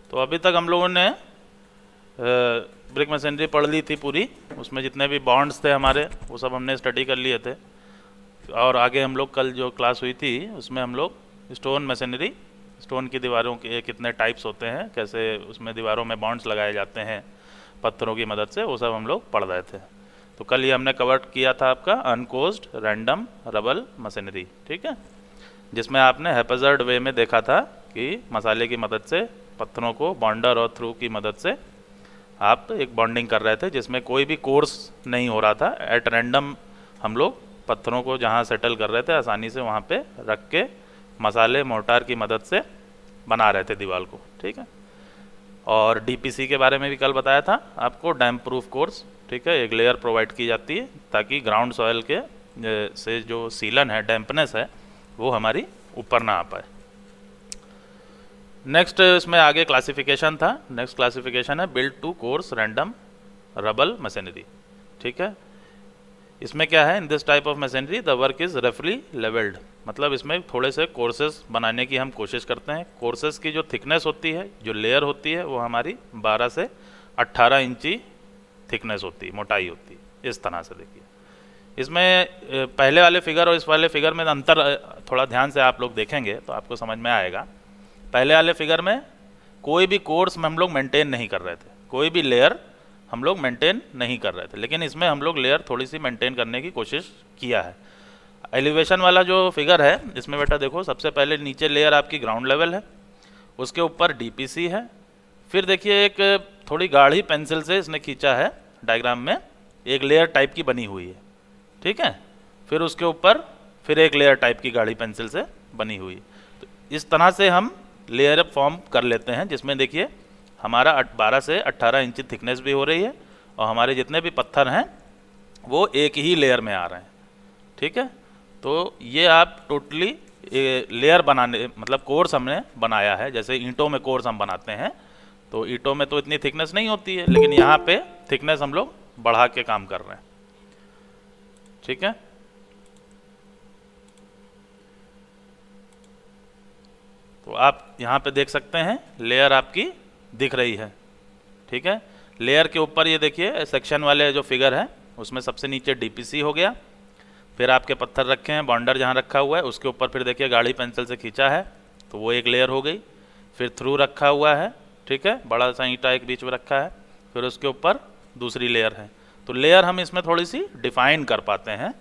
तो अभी तक हम लोगों ने ब्रिक मशीनरी पढ़ ली थी पूरी, उसमें जितने भी बॉन्ड्स थे हमारे वो सब हमने स्टडी कर लिए थे। और आगे हम लोग कल जो क्लास हुई थी उसमें हम लोग स्टोन मशीनरी, स्टोन की दीवारों के कितने टाइप्स होते हैं, कैसे उसमें दीवारों में बॉन्ड्स लगाए जाते हैं पत्थरों की मदद से, वो सब हम लोग पढ़ रहे थे। तो कल ये हमने कवर किया था आपका अनकोज्ड रैंडम रबल मशीनरी, ठीक है, जिसमें आपने हैप्पैज़ार्ड वे में देखा था कि मसाले की मदद से पत्थरों को बॉन्डर और थ्रू की मदद से आप एक बॉन्डिंग कर रहे थे, जिसमें कोई भी कोर्स नहीं हो रहा था। एट रैंडम हम लोग पत्थरों को जहाँ सेटल कर रहे थे आसानी से वहाँ पे रख के मसाले मोर्टार की मदद से बना रहे थे दीवार को, ठीक है। और डीपीसी के बारे में भी कल बताया था आपको, डैम्प प्रूफ कोर्स, ठीक है। एक लेयर प्रोवाइड की जाती है ताकि ग्राउंड सॉयल के से जो सीलन है, डैम्पनेस है, वो हमारी ऊपर ना आ पाए। नेक्स्ट इसमें आगे क्लासिफिकेशन था, नेक्स्ट क्लासिफिकेशन है built to course random rubble masonry, ठीक है। इसमें क्या है, in this type of masonry the work is रफली लेवल्ड, मतलब इसमें थोड़े से कोर्सेस बनाने की हम कोशिश करते हैं। कोर्सेस की जो थिकनेस होती है, जो लेयर होती है, वो हमारी 12 से 18 इंची थिकनेस होती है, मोटाई होती है। इस तरह से देखिए, इसमें पहले वाले फिगर और इस वाले फिगर में अंतर थोड़ा ध्यान से आप लोग देखेंगे तो आपको समझ में आएगा। पहले वाले फिगर में कोई भी कोर्स में हम लोग मेंटेन नहीं कर रहे थे, कोई भी लेयर हम लोग मेंटेन नहीं कर रहे थे, लेकिन इसमें हम लोग लेयर थोड़ी सी मेंटेन करने की कोशिश किया है। एलिवेशन वाला जो फिगर है इसमें बेटा देखो, सबसे पहले नीचे लेयर आपकी ग्राउंड लेवल है, उसके ऊपर डीपीसी है, फिर देखिए एक थोड़ी गाढ़ी पेंसिल से इसने खींचा है डायग्राम में, एक लेयर टाइप की बनी हुई है, ठीक है। फिर उसके ऊपर फिर एक लेयर टाइप की गाढ़ी पेंसिल से बनी हुई है। तो इस तरह से हम लेयर फॉर्म कर लेते हैं, जिसमें देखिए हमारा 12 से 18 इंच थिकनेस भी हो रही है और हमारे जितने भी पत्थर हैं वो एक ही लेयर में आ रहे हैं, ठीक है। तो ये आप टोटली लेयर बनाने, मतलब कोर्स हमने बनाया है। जैसे ईंटों में कोर्स हम बनाते हैं, तो ईंटों में तो इतनी थिकनेस नहीं होती है, लेकिन यहाँ पे थिकनेस हम लोग बढ़ा के काम कर रहे हैं, ठीक है। तो आप यहाँ पे देख सकते हैं लेयर आपकी दिख रही है, ठीक है। लेयर के ऊपर ये देखिए सेक्शन वाले जो फिगर है उसमें सबसे नीचे डीपीसी हो गया, फिर आपके पत्थर रखे हैं, बॉन्डर जहाँ रखा हुआ है उसके ऊपर फिर देखिए गाढ़ी पेंसिल से खींचा है तो वो एक लेयर हो गई, फिर थ्रू रखा हुआ है, ठीक है, बड़ा सा ईंटा एक बीच में रखा है, फिर उसके ऊपर दूसरी लेयर है। तो लेयर हम इसमें थोड़ी सी डिफाइन कर पाते हैं,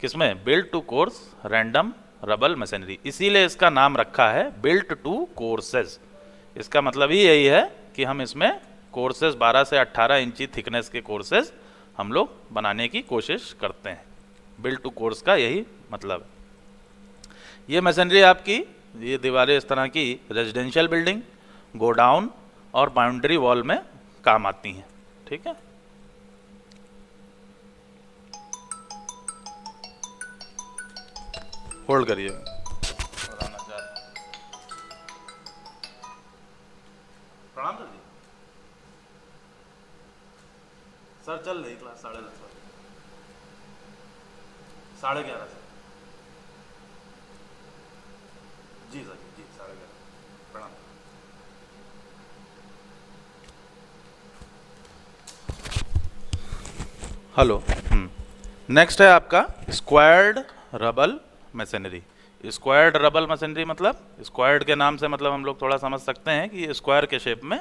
किसमें, built to course random rubble masonry, इसीलिए इसका नाम रखा है बिल्ट टू कोर्सेज। इसका मतलब ही यही है कि हम इसमें कोर्सेज 12 से 18 इंची थिकनेस के कोर्सेज हम लोग बनाने की कोशिश करते हैं। बिल्ड टू कोर्स का यही मतलब है। ये मशीनरी आपकी, ये दीवारें इस तरह की रेजिडेंशियल बिल्डिंग, गोडाउन और बाउंड्री वॉल में काम आती हैं, ठीक है। होल्ड करिए, प्रणाम सर जी। सर चल रही क्लास 10:30 बजे, 11:30 से। जी सर जी, 11:30। प्रणाम। हेलो। नेक्स्ट है आपका squared rubble masonry. Squared rubble masonry मतलब, स्क्वायर्ड के नाम से मतलब हम लोग थोड़ा समझ सकते हैं कि ये स्क्वायर के शेप में,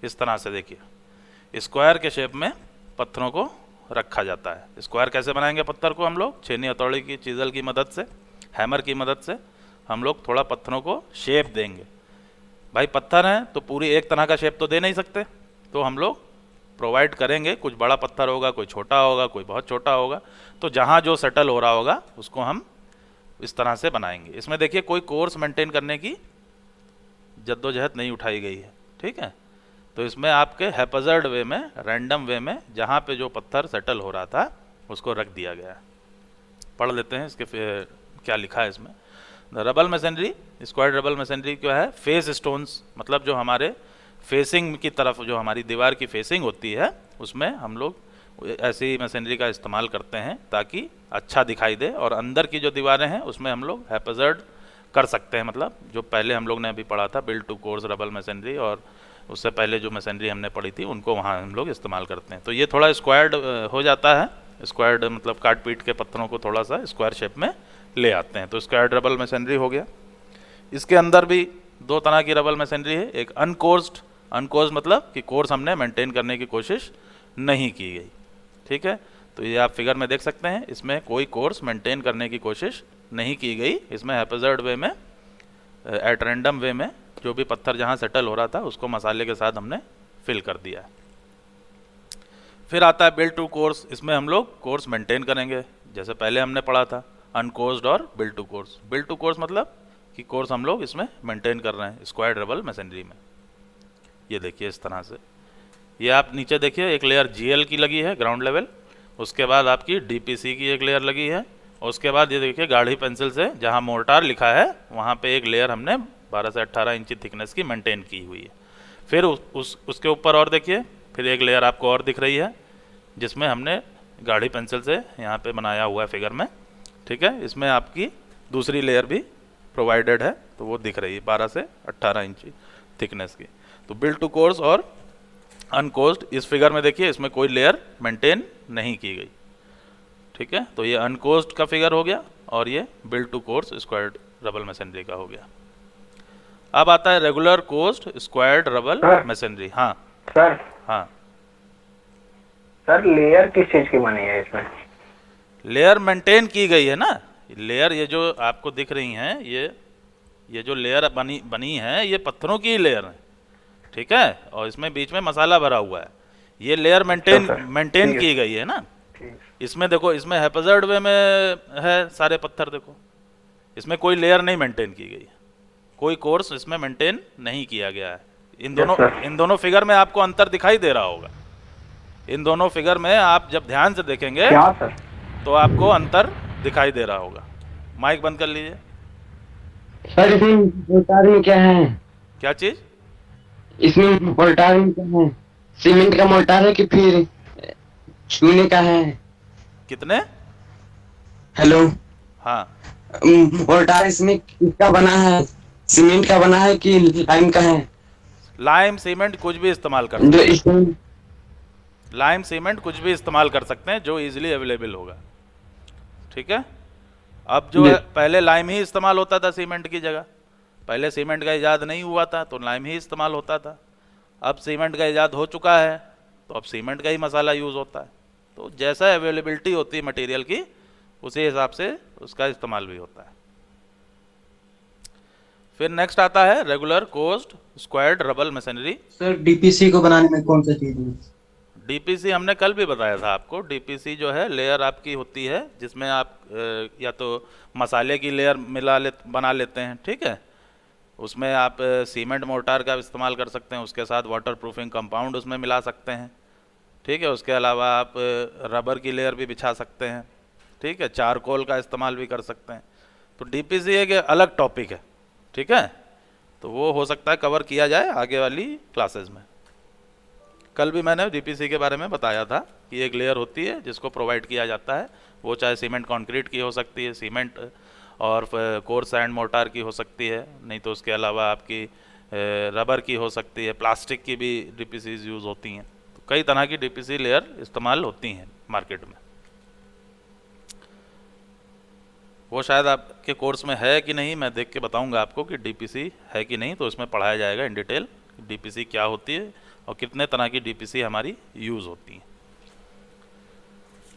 इस तरह से देखिए स्क्वायर के शेप में पत्थरों को रखा जाता है। स्क्वायर कैसे बनाएंगे पत्थर को हम लोग, छेनी हथौड़ी की चीज़ल की मदद से, हैमर की मदद से हम लोग थोड़ा पत्थरों को शेप देंगे। भाई पत्थर हैं तो पूरी एक तरह का शेप तो दे नहीं सकते, तो हम लोग प्रोवाइड करेंगे, कुछ बड़ा पत्थर होगा, कोई छोटा होगा, कोई बहुत छोटा होगा, तो जहाँ जो सेटल हो रहा होगा उसको हम इस तरह से बनाएंगे। इसमें देखिए कोई कोर्स मेंटेन करने की जद्दोजहद नहीं उठाई गई है, ठीक है। तो इसमें आपके हैप्पैज़ार्ड वे में, रैंडम वे में, जहाँ पे जो पत्थर सेटल हो रहा था उसको रख दिया गया है। पढ़ लेते हैं इसके क्या लिखा है इसमें। Rubble masonry, squared rubble masonry क्या है, फेस स्टोन्स, मतलब जो हमारे फेसिंग की तरफ, जो हमारी दीवार की फेसिंग होती है उसमें हम लोग ऐसी मशीनरी का इस्तेमाल करते हैं ताकि अच्छा दिखाई दे, और अंदर की जो दीवारें हैं उसमें हम लोग हैप्पैज़ार्ड कर सकते हैं। मतलब जो पहले हम लोग ने अभी पढ़ा था built to course rubble masonry और उससे पहले जो मशीनरी हमने पढ़ी थी उनको वहाँ हम लोग इस्तेमाल करते हैं। तो ये थोड़ा स्क्वायर्ड हो जाता है, स्क्वायर्ड मतलब काट पीट के पत्थरों को थोड़ा सा स्क्वायर शेप में ले आते हैं। तो स्क्वायर्ड रबल मशीनरी हो गया। इसके अंदर भी दो तरह की रबल मशीनरी है, एक अनकोर्स्ड, अनकोर्स्ड मतलब कि कोर्स हमने मेंटेन करने की कोशिश नहीं की गई, ठीक है। तो ये आप फिगर में देख सकते हैं, इसमें कोई कोर्स मेंटेन करने की कोशिश नहीं की गई, इसमें हैपेजर्ड वे में, एट रैंडम वे में जो भी पत्थर जहाँ सेटल हो रहा था उसको मसाले के साथ हमने फिल कर दिया है। फिर आता है बिल्ड टू कोर्स, इसमें हम लोग कोर्स मेंटेन करेंगे, जैसे पहले हमने पढ़ा था अनकोर्स्ड और built to course. Built to course मतलब कि कोर्स हम लोग इसमें मेंटेन कर रहे हैं स्क्वायर्ड रबल मशीनरी में। ये देखिए इस तरह से, ये आप नीचे देखिए एक लेयर जीएल की लगी है ग्राउंड लेवल, उसके बाद आपकी डीपीसी की एक लेयर लगी है, और उसके बाद ये देखिए गाढ़ी पेंसिल से जहाँ मोर्टार लिखा है वहाँ पे एक लेयर हमने 12 से 18 इंच थिकनेस की मेंटेन की हुई है। फिर उसके ऊपर और देखिए फिर एक लेयर आपको और दिख रही है जिसमें हमने गाढ़ी पेंसिल से यहाँ पे बनाया हुआ है फिगर में, ठीक है। इसमें आपकी दूसरी लेयर भी प्रोवाइडेड है, तो वो दिख रही है 12 से 18 इंच थिकनेस की। तो बिल्ड टू कोर्स और अनकोर्स्ड, इस फिगर में देखिए इसमें कोई लेयर मेंटेन नहीं की गई, ठीक है। तो ये अनकोर्स्ड का फिगर हो गया और ये built to course squared rubble masonry का हो गया। अब आता है regular coursed squared rubble masonry. हाँ सर, हाँ सर लेयर किस चीज की बनी है इसमें? लेयर मेंटेन की गई है ना, लेयर ये जो आपको दिख रही हैं ये जो लेयर बनी है ये पत्थरों की ही लेयर है, ठीक है, और इसमें बीच में मसाला भरा हुआ है, ये लेयर मेंटेन की गई है ना। इसमें देखो इसमें हैपेजर्ड वे में है सारे पत्थर, देखो इसमें कोई लेयर नहीं मेंटेन की गई है, कोई कोर्स इसमें मेंटेन नहीं किया गया है। इन दोनों फिगर में आपको अंतर दिखाई दे रहा होगा, इन दोनों फिगर में आप जब ध्यान से देखेंगे क्या सर? तो आपको अंतर दिखाई दे रहा होगा। माइक बंद कर लीजिए। सर इसमें मोर्टार में क्या है? क्या चीज? इसमें मोर्टार में क्या है? सीमेंट का मोर्टार है कि फिर चूने का है? कितने? हेलो, हाँ मोर्टार इसमें किसका बना है? सीमेंट का बना है कि लाइम का है? लाइम सीमेंट कुछ भी इस्तेमाल कर जो सकते हैं, इसमें लाइम सीमेंट कुछ भी इस्तेमाल कर सकते हैं जो इजीली अवेलेबल होगा, ठीक है। अब जो है पहले लाइम ही इस्तेमाल होता था सीमेंट की जगह, पहले सीमेंट का इजाद नहीं हुआ था तो लाइम ही इस्तेमाल होता था। अब सीमेंट का इजाद हो चुका है तो अब सीमेंट का ही मसाला यूज़ होता है। तो जैसा अवेलेबिलिटी होती है मटेरियल की उसी हिसाब से उसका इस्तेमाल भी होता है। फिर नेक्स्ट आता है regular coursed squared rubble masonry. Sir DPC को बनाने में कौन सा चीज है? डीपीसी हमने कल भी बताया था आपको, डीपीसी जो है लेयर आपकी होती है जिसमें आप या तो मसाले की लेयर बना लेते हैं, ठीक है, उसमें आप सीमेंट मोर्टार का इस्तेमाल कर सकते हैं, उसके साथ वाटर प्रूफिंग कंपाउंड उसमें मिला सकते हैं, ठीक है। उसके अलावा आप रबर की लेयर भी बिछा सकते हैं, ठीक है, चारकोल का इस्तेमाल भी कर सकते हैं। तो डीपीसी एक अलग टॉपिक है, ठीक है, तो वो हो सकता है कवर किया जाए आगे वाली क्लासेस में। कल भी मैंने डीपीसी के बारे में बताया था कि एक लेयर होती है जिसको प्रोवाइड किया जाता है, वो चाहे सीमेंट कंक्रीट की हो सकती है, सीमेंट और कोर्स सैंड मोर्टार की हो सकती है, नहीं तो उसके अलावा आपकी रबर की हो सकती है, प्लास्टिक की भी डीपीसीज यूज़ होती हैं। तो कई तरह की डीपीसी लेयर इस्तेमाल होती हैं मार्केट में। वो शायद आपके कोर्स में है कि नहीं, मैं देख के बताऊंगा आपको कि डीपीसी है कि नहीं, तो इसमें पढ़ाया जाएगा इन डिटेल डीपीसी क्या होती है और कितने तरह की डीपीसी हमारी यूज़ होती है।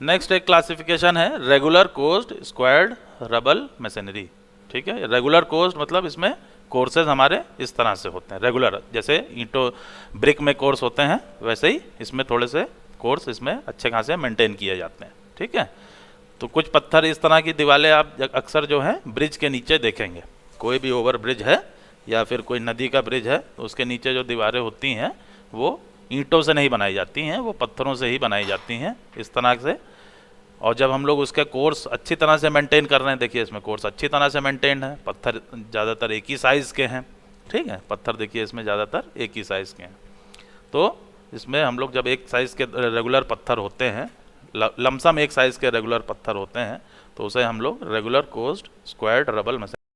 नेक्स्ट एक क्लासिफिकेशन है regular coursed squared rubble masonry, ठीक है। रेगुलर कोर्स्ड मतलब इसमें कोर्सेज हमारे इस तरह से होते हैं रेगुलर, जैसे ईंटों ब्रिक में कोर्स होते हैं वैसे ही इसमें थोड़े से कोर्स इसमें अच्छे खासे मेंटेन किए जाते हैं, ठीक है। तो कुछ पत्थर इस तरह की दीवारें आप अक्सर जो है ब्रिज के नीचे देखेंगे, कोई भी ओवर ब्रिज है या फिर कोई नदी का ब्रिज है तो उसके नीचे जो दीवारें होती हैं वो ईंटों से नहीं बनाई जाती हैं, वो पत्थरों से ही बनाई जाती हैं इस तरह से। और जब हम लोग उसके कोर्स अच्छी तरह से मेंटेन कर रहे हैं, देखिए इसमें कोर्स अच्छी तरह से मेंटेन है, पत्थर ज़्यादातर एक ही साइज़ के हैं, ठीक है, पत्थर देखिए इसमें ज़्यादातर एक ही साइज़ के हैं। तो इसमें हम लोग जब एक साइज़ के रेगुलर पत्थर होते हैं, लमसम एक साइज़ के रेगुलर पत्थर होते हैं, तो उसे हम लोग regular coursed squared rubble machinery